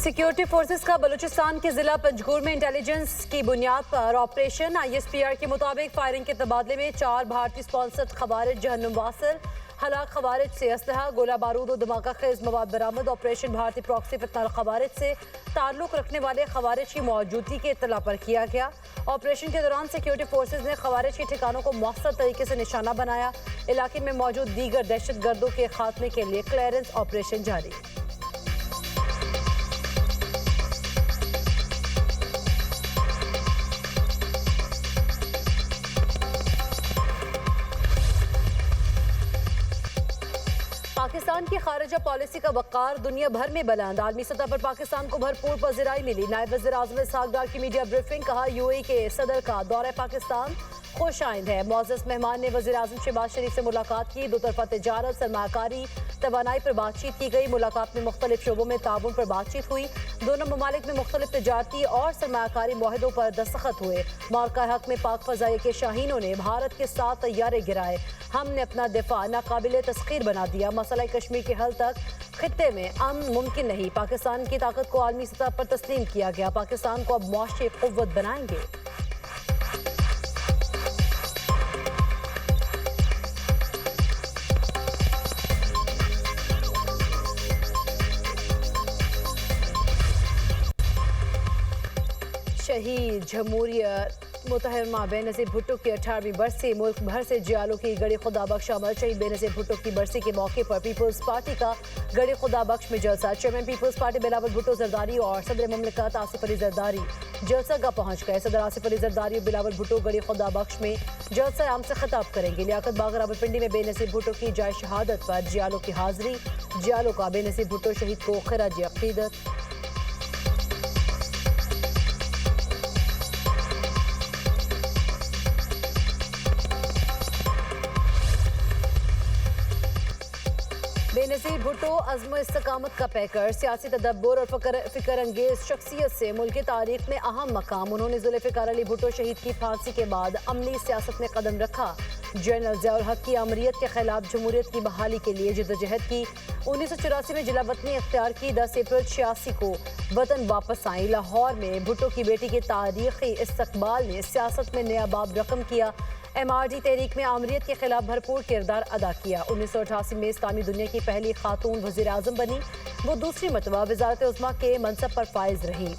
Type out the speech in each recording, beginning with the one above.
Security forces का बलूचिस्तान के जिला पंजगुर में इंटेलिजेंस की बुनियाद पर ऑपरेशन। ISPR के मुताबिक फायरिंग के तबादले में 4 भारतीय स्पॉन्सर्ड खवारिज जहन्नुम वासिल, हलाक खवारिज से असलहा, गोला बारूद और धमाका खेज मवाद बरामद। ऑपरेशन भारतीय प्रॉक्सी फितनाल खवारिज से ताल्लुक रखने वाले खवारिज की मौजूदगी की इत्तला पर किया गया। ऑपरेशन के दौरान सिक्योरिटी फोर्सेज ने खवारिज के ठिकानों को मौसर तरीके से निशाना बनाया। इलाके में मौजूद दीगर दहशत गर्दों के खात्मे के लिए क्लियरेंस ऑपरेशन जारी। पाकिस्तान की खारजा पॉलिसी का वक़ार दुनिया भर में बुलंद। आलमी सतह पर पाकिस्तान को भरपूर पज़िराई मिली। नायब वज़ीर आज़म इसहाक डार की मीडिया ब्रीफिंग, कहा UAE के सदर का दौरा पाकिस्तान खुश आइंद है। मोअज़्ज़ज़ मेहमान ने वज़ीर आज़म शहबाज शरीफ से मुलाकात की। दो तरफ़ा तिजारत, सरमायाकारी, तवानाई पर बातचीत की गई। मुलाकात में मुख्तलिफ शोबों में ताउन पर बातचीत हुई। दोनों ममालिक में मुख्तलिफ तिजारती और सरमायाकारी मुआहदों पर दस्तखत हुए। मार्का हक में पाक फ़ज़ाइया के शाहीनों ने भारत के 7 तैयारे गिराए। हमने अपना दिफा नाकाबिले तस्खीर बना दिया। मसला कश्मीर के हल तक खित्ते में अमन मुमकिन नहीं। पाकिस्तान की ताकत को आलमी सतह पर तस्लीम किया गया। पाकिस्तान को अब मुआशी क़ुव्वत बनाएंगे। शहीद जमहूरियत मुतहरमा बेनज़ीर भुट्टो की 18वीं बरसी। मुल्क भर से जियालों की गड़ी खुदा बख्श अमल। शहीद बेनज़ीर भुट्टो की बरसी के मौके पर पीपल्स पार्टी का गड़ी खुदा बख्श में जलसा। चेयरमैन पीपल्स पार्टी बिलावल भुट्टो जरदारी और सदर ममलिकत आसिफ अली जरदारी जलसा का पहुंच गए। सदर आसिफ अली जरदारी और बिलावल भुट्टो गड़ी खुदा बख्श में जलसा आम से खिताब करेंगे। लियाकत बाग रावलपिंडी में बेनज़ीर भुट्टो की जाए शहादत पर जियालों की हाजिरी। जियालों का बेनज़ीर भुट्टो शहीद को खराज अक़ीदत। बेनज़ीर भुट्टो अज़्म इस्तकामत का पैकर, सियासी तदब्बुर और फ़िक्र अंगेज़ शख्सियत से मुल्क की तारीख में अहम मकाम। उन्होंने ज़ुल्फ़िकार अली भुट्टो शहीद की फांसी के बाद अमली सियासत में कदम रखा। जनरल ज़ियाउल हक की अमरीत के खिलाफ जमहूरियत की बहाली के लिए जद्दोजहद की। 1984 में जिला वतनी अख्तियार की। 10 अप्रैल 86 को वतन वापस आई। लाहौर में भुट्टो की बेटी के तारीख़ी इस्तकबाल ने सियासत में नया बाब रकम किया। MRD तहरीक में आमरीत के खिलाफ भरपूर किरदार अदा किया। 1988 में इस्लामी दुनिया की पहली खातून वज़ीर आज़म बनी। वो दूसरी मरतबा वज़ारत उज़्मा के मनसब पर फाइज रही।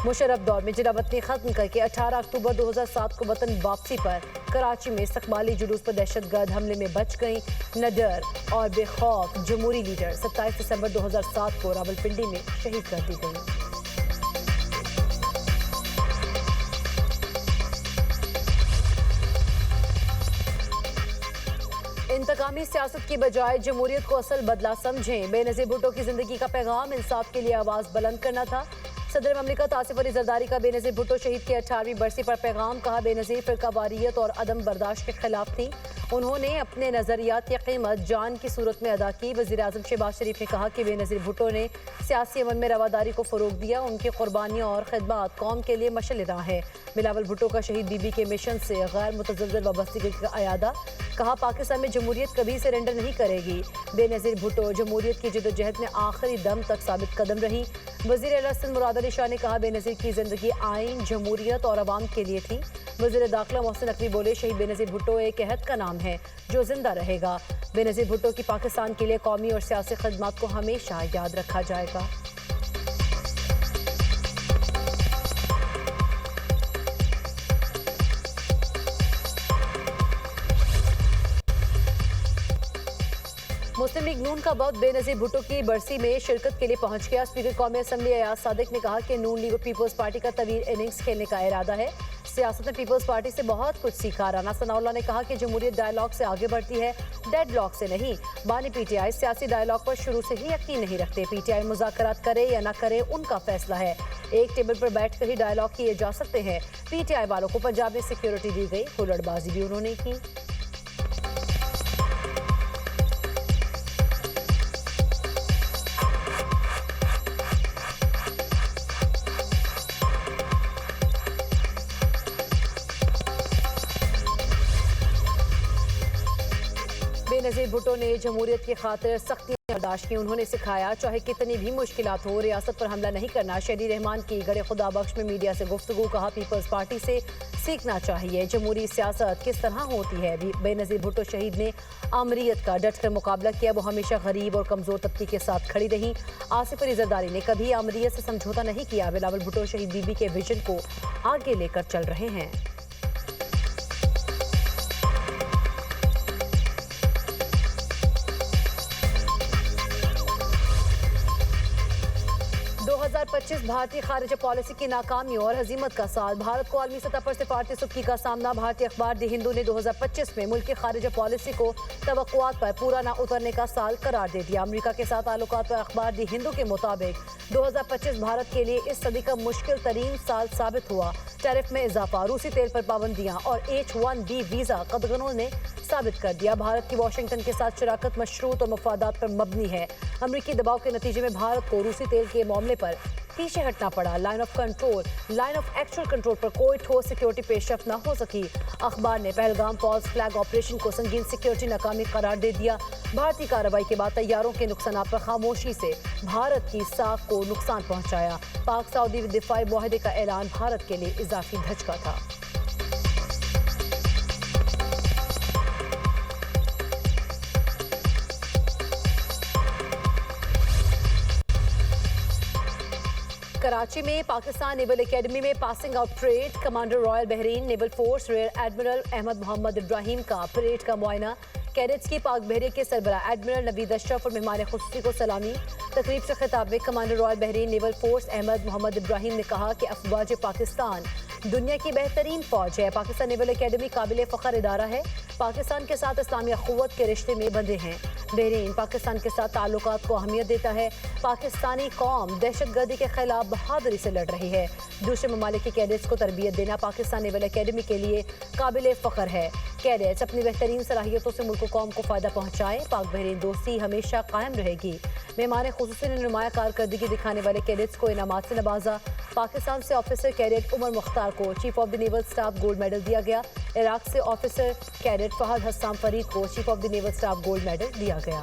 मुशर्रफ दौर में जिला वतनी ख़त्म करके 18 अक्टूबर 2007 को वतन वापसी पर कराची में इस्तक़बाली जुलूस पर दहशतगर्द हमले में बच गई। नडर और बेखौफ जमहूरी लीडर 27 दिसंबर 2007 को रावलपिंडी में शहीद कर दी गई। इंतकामी सियासत की बजाय जमहूरियत को असल बदला समझें। बेनज़ीर भुट्टो की जिंदगी का पैगाम इंसाफ के लिए आवाज़ बुलंद करना था। सदर ममलिकत आसिफ अली जरदारी का बेनज़ीर भुट्टो शहीद की 18वीं बरसी पर पैगाम, कहा बेनज़ीर फ़िरकावारियत और अदम बर्दाश्त के खिलाफ थी। उन्होंने अपने नज़रियात की कीमत जान की सूरत में अदा की। वज़ीर आज़म शहबाज शरीफ ने कहा कि बेनज़ीर भुट्टो ने सियासी अमल में रवादारी को फ़रोग़ दिया। उनकी क़ुरबानियाँ और खिदमत कौम के लिए मशअल राह है। बिलावल भुट्टो का शहीद बीबी के मिशन से गैर मुतज़ल्ज़ल वाबस्तगी का अयादा, कहा पाकिस्तान में जमहूरियत कभी सरेंडर नहीं करेगी। बेनज़ीर भुट्टो जमहूरियत की जद्दोजहद में आखिरी दम तक साबित कदम रही। वज़ीर आला सिंध मुराद अली शाह ने कहा बेनज़ीर की ज़िंदगी आइन, जमहूरियत और अवाम के लिए थी। वज़ीर दाखिला मोहसिन नकवी बोले शहीद बेनज़ीर भुट्टो एक अहद का नाम है जो जिंदा रहेगा। बेनज़ीर भुट्टो की पाकिस्तान के लिए कौमी और सियासी खिदमत को हमेशा याद रखा जाएगा। मुस्लिम लीग नून का वफद बेनज़ीर भुट्टो की बरसी में शिरकत के लिए पहुंच गया। स्पीकर कौमी असम्बली अयाज सादिक ने कहा कि नून लीग और पीपल्स पार्टी का तवील इनिंग्स खेलने का इरादा है। सियासत में पीपल्स पार्टी से बहुत कुछ सीखा। राना सनाउल्लाह ने कहा कि जमहूरियत डायलॉग से आगे बढ़ती है, डेडलॉक से नहीं। बानी PTI सियासी डायलॉग पर शुरू से ही यकीन नहीं रखते। PTI मुज़ाकरात करे या ना करे उनका फैसला है। एक टेबल पर बैठ कर ही डायलॉग किए जा सकते हैं। PTI वालों को पंजाब में सिक्योरिटी दी गई, हुल्लड़बाजी भी उन्होंने की। बेनज़ीर بینظیر بھٹو نے جمہوریت کی خاطر سختی برداشت کی. انہوں نے سکھایا چاہے کتنی بھی مشکلات ہو ریاست پر حملہ نہیں کرنا. شہری رحمان کی گڑے خدا بخش میں میڈیا سے گفتگو. کہا پیپلز پارٹی سے سیکھنا چاہیے جمہوری سیاست کس طرح ہوتی ہے. بینظیر بھٹو شہید نے آمریت کا ڈٹ کر مقابلہ کیا. وہ ہمیشہ غریب اور کمزور طبقے کے ساتھ کھڑی رہی. آصف علی زرداری نے کبھی آمریت سے سمجھوتا نہیں کیا. بلاول بھٹو شہید بی بی کے ویژن کو آگے لے کر چل رہے ہیں. بھارتی خارجہ پالیسی کی ناکامیوں اور ہزیمت کا سال. بھارت کو عالمی سطح پر سفارتی سستی کا سامنا. بھارتی اخبار دی ہندو نے 2025 میں ملک کی خارجہ پالیسی کو توقعات پر پورا نہ اترنے کا سال قرار دے دیا. امریکہ کے ساتھ تعلقات پر اخبار دی ہندو کے مطابق 2025 بھارت کے لیے اس صدی کا مشکل ترین سال ثابت ہوا. ٹیرف میں اضافہ, روسی تیل پر پابندیاں اور H-1B ویزا قدغنوں نے ثابت کر دیا بھارت کی واشنگٹن کے ساتھ شراکت مشروط اور مفادات پر مبنی ہے. امریکی دباؤ کے نتیجے میں بھارت کو روسی تیل کے معاملے پر پیچھے ہٹنا پڑا. لائن آف ایکچوئل کنٹرول پر کوئی ٹھوس سیکیورٹی پیش رفت نہ ہو سکی. اخبار نے پہلگام فالز فلیگ آپریشن کو سنگین سیکیورٹی ناکامی قرار دے دیا. بھارتی کارروائی کے بعد طیاروں کے نقصانات پر خاموشی سے بھارت کی ساکھ کو نقصان پہنچایا. پاک سعودی دفاعی معاہدے کا اعلان بھارت کے لیے اضافی دھچکا تھا. کراچی میں پاکستان نیول اکیڈمی میں passing out parade. Commander royal Bahrain naval force rear admiral Ahmed Mohammed Ibrahim کا پریڈ کا معائنہ. کیڈٹس کی پاک بحریہ کے سربراہ ایڈمرل نوید اشرف اور مہمان خصوصی کو سلامی. تقریب سے خطاب میں commander royal Bahrain naval force Ahmad Mohammed ابراہیم نے کہا کہ افواج پاکستان دنیا کی بہترین فوج ہے. پاکستان نیول اکیڈمی قابل فخر ادارہ ہے. پاکستان کے ساتھ اسلامی اخوت کے رشتے میں بندھے ہیں. بحرین پاکستان کے ساتھ تعلقات کو اہمیت دیتا ہے. پاکستانی قوم دہشت گردی کے خلاف بہادری سے لڑ رہی ہے. دوسرے ممالک کے کیڈٹس کو تربیت دینا پاکستان نیول اکیڈمی کے لیے قابل فخر ہے. کیڈٹس اپنی بہترین صلاحیتوں سے ملک و قوم کو فائدہ پہنچائیں. پاک بحرین دوستی ہمیشہ قائم رہے گی. مہمان خصوصی نے نمایاں کارکردگی دکھانے والے کیڈٹس کو انعامات سے نوازا. پاکستان سے آفیسر کیڈٹ عمر مختار کو chief of the naval staff gold medal دیا گیا. عراق سے officer cadet Fahad Hussam Farid کو chief of the naval staff gold medal دیا گیا.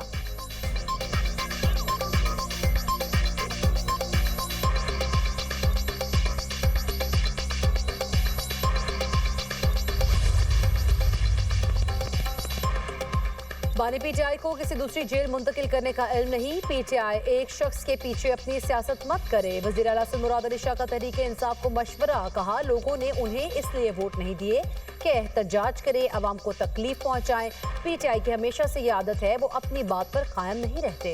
بانی پی ٹی آئی کو کسی دوسری جیل منتقل کرنے کا علم نہیں. پی ٹی آئی ایک شخص کے پیچھے اپنی سیاست مت کرے. وزیر اعلیٰ سے مراد علی شاہ کا تحریک انصاف کو مشورہ. کہا لوگوں نے انہیں اس لیے ووٹ نہیں دیے کہ احتجاج کرے, عوام کو تکلیف پہنچائیں. پی ٹی آئی کی ہمیشہ سے یہ عادت ہے, وہ اپنی بات پر قائم نہیں رہتے.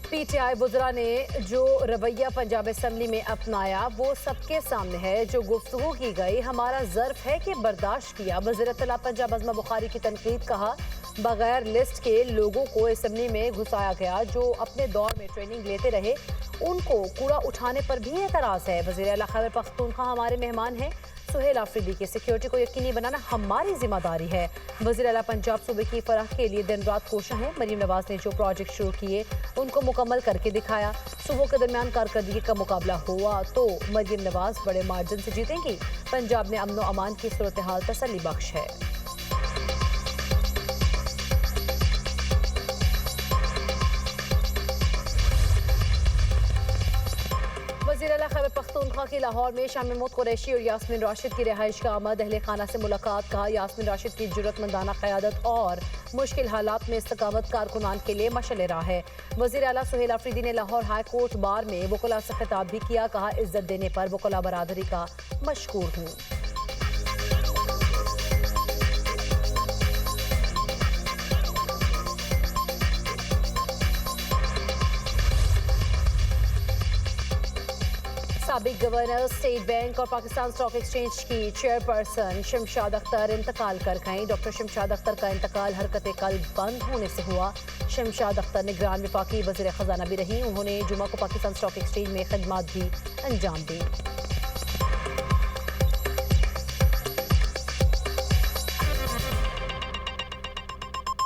پی ٹی آئی وزراء نے جو رویہ پنجاب اسمبلی میں اپنایا وہ سب کے سامنے ہے. جو گفتگو کی گئی ہمارا ظرف ہے کہ برداشت کیا. وزیر اطلاع پنجاب عظمہ بخاری کی تنقید. کہا بغیر لسٹ کے لوگوں کو اسمبلی میں گھسایا گیا. جو اپنے دور میں ٹریننگ لیتے رہے ان کو کوڑا اٹھانے پر بھی اعتراض ہے. وزیر اعلیٰ خیبر پختونخوا ہمارے مہمان ہیں. سہیل آفریدی کی سیکیورٹی کو یقینی بنانا ہماری ذمہ داری ہے. وزیر اعلیٰ پنجاب صوبے کی فلاح کے لیے دن رات کوشاں ہیں. مریم نواز نے جو پروجیکٹ شروع کیے ان کو مکمل کر کے دکھایا. صوبوں کے درمیان کارکردگی کا مقابلہ ہوا تو مریم نواز بڑے مارجن سے جیتیں گی. پنجاب میں امن و امان کی صورتحال تسلی بخش ہے. وزیر اعلیٰ خیبر پختونخوا کی لاہور میں شاہ محمود قریشی اور یاسمین راشد کی رہائش کا آمد. اہل خانہ سے ملاقات. کہا یاسمین راشد کی جرأت مندانہ قیادت اور مشکل حالات میں استقامت کارکنان کے لیے مشعل راہ ہے. وزیر اعلیٰ سہیل آفریدی نے لاہور ہائی کورٹ بار میں وکلاء سے خطاب بھی کیا. کہا عزت دینے پر وکلاء برادری کا مشکور ہوں. سابق گورنر اسٹیٹ بینک اور پاکستان اسٹاک ایکسچینج کی چیئرپرسن شمشاد اختر انتقال کر گئیں. ڈاکٹر شمشاد اختر کا انتقال حرکت قلب بند ہونے سے ہوا. شمشاد اختر نگران وفاقی وزیر خزانہ بھی رہی. انہوں نے جمعہ کو پاکستان اسٹاک ایکسچینج میں خدمات بھی انجام دی.